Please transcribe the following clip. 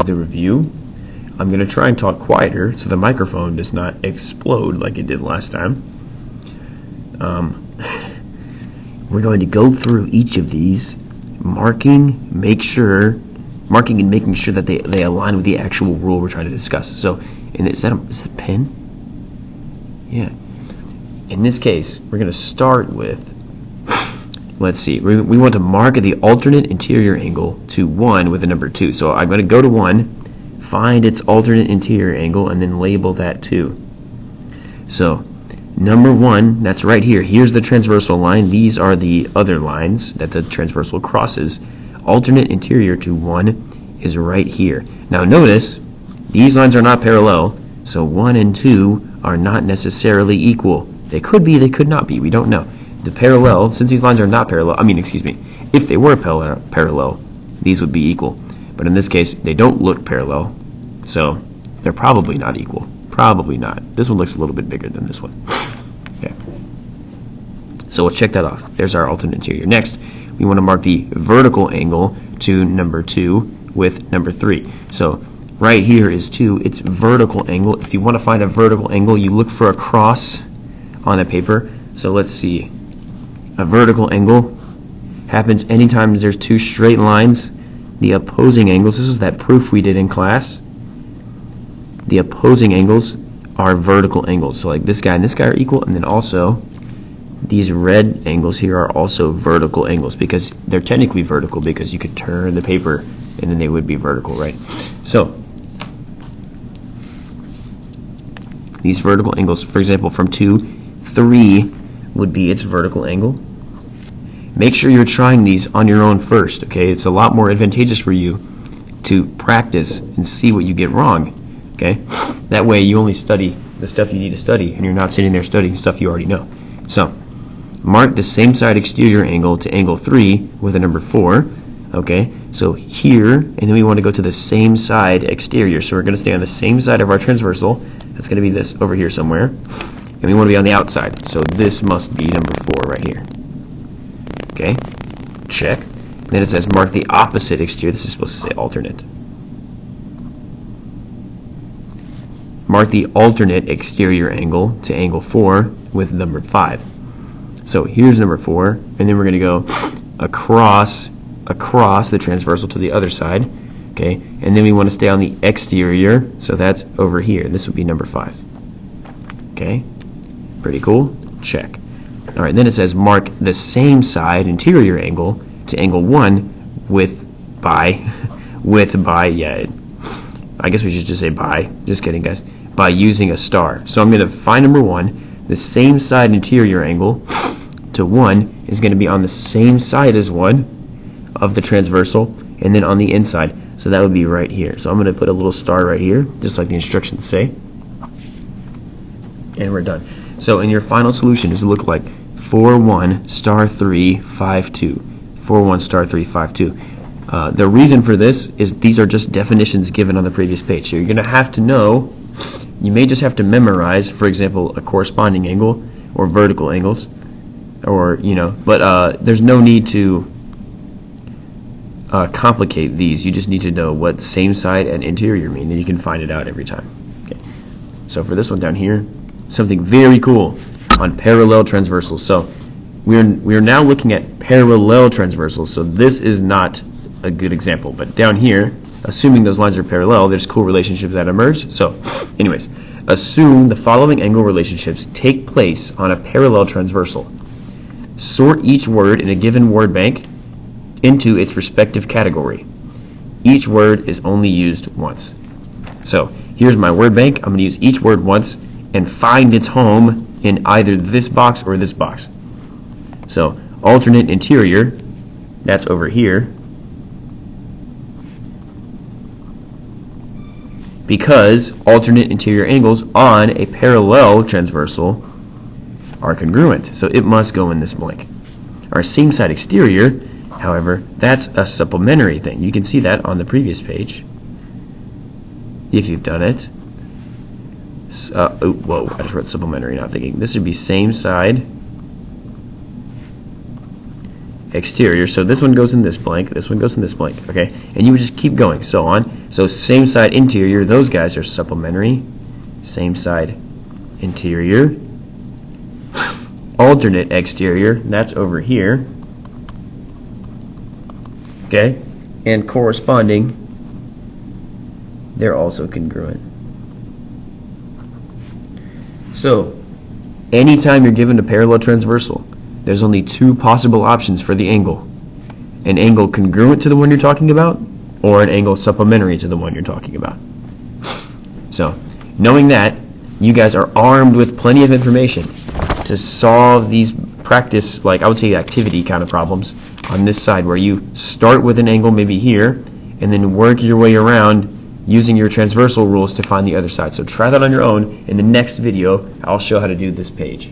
do the review. I'm going to try and talk quieter so the microphone does not explode like it did last time. We're going to go through each of these, marking and making sure that they align with the actual rule we're trying to discuss. So, is that a pen? Yeah. In this case, we're going to start with, let's see, we want to mark the alternate interior angle to 1 with the number 2. So I'm going to go to 1, find its alternate interior angle, and then label that 2. So number 1, that's right here. Here's the transversal line. These are the other lines that the transversal crosses. Alternate interior to 1 is right here. Now notice, these lines are not parallel, so 1 and 2 are not necessarily equal. They could be, they could not be, we don't know. The parallel, since these lines are not parallel, if they were parallel, these would be equal. But in this case, they don't look parallel, so they're probably not equal. Probably not. This one looks a little bit bigger than this one. Okay. So we'll check that off. There's our alternate interior. Next, we want to mark the vertical angle to number 2 with number 3. So right here is 2, it's vertical angle. If you want to find a vertical angle, you look for a cross on the paper. So let's see. A vertical angle happens anytime there's 2 straight lines. The opposing angles, this is that proof we did in class. The opposing angles are vertical angles. So like this guy and this guy are equal, and then also these red angles here are also vertical angles because they're technically vertical because you could turn the paper and then they would be vertical, right? So these vertical angles, for example, from 2, 3 would be its vertical angle. Make sure you're trying these on your own first, okay? It's a lot more advantageous for you to practice and see what you get wrong, okay? That way you only study the stuff you need to study and you're not sitting there studying stuff you already know. So, mark the same side exterior angle to angle 3 with a number 4, okay? So here, and then we want to go to the same side exterior. So we're going to stay on the same side of our transversal. That's going to be this over here somewhere. And we want to be on the outside. So this must be number 4 right here. Okay, check. And then it says mark the opposite exterior. This is supposed to say alternate. Mark the alternate exterior angle to angle 4 with number 5. So here's number 4, and then we're going to go across the transversal to the other side. Okay, and then we want to stay on the exterior, so that's over here. This would be number 5. Okay, pretty cool. Check. All right, then it says mark the same side interior angle to angle 1 by, yeah, I guess we should just say by, just kidding guys, by using a star. So I'm going to find number 1, the same side interior angle to 1 is going to be on the same side as 1 of the transversal, and then on the inside, so that would be right here. So I'm going to put a little star right here, just like the instructions say, and we're done. So in your final solution, does it look like 4, 1, star 3, 5, 2? 4, 1, star 3, 5, 2. The reason for this is these are just definitions given on the previous page. So you're going to have to know, you may just have to memorize, for example, a corresponding angle or vertical angles, or, but there's no need to complicate these. You just need to know what same side and interior mean, then you can find it out every time. Okay. So for this one down here, something very cool on parallel transversals. So we're now looking at parallel transversals. So this is not a good example, but down here, assuming those lines are parallel, there's cool relationships that emerge. So anyways, assume the following angle relationships take place on a parallel transversal. Sort each word in a given word bank into its respective category. Each word is only used once. So here's my word bank. I'm going to use each word once and find its home in either this box or this box. So alternate interior, that's over here, because alternate interior angles on a parallel transversal are congruent, so it must go in this blank. Our same side exterior, however, that's a supplementary thing. You can see that on the previous page if you've done it. Whoa, I just wrote supplementary, not thinking. This would be same side exterior. So this one goes in this blank, this one goes in this blank, okay? And you would just keep going, so on. So same side interior, those guys are supplementary. Same side interior. Alternate exterior, that's over here. Okay? And corresponding, they're also congruent. So, anytime you're given a parallel transversal, there's only two possible options for the angle. An angle congruent to the one you're talking about, or an angle supplementary to the one you're talking about. So, knowing that, you guys are armed with plenty of information to solve these practice, like I would say activity kind of problems on this side, where you start with an angle maybe here, and then work your way around using your transversal rules to find the other side. So try that on your own. In the next video, I'll show how to do this page.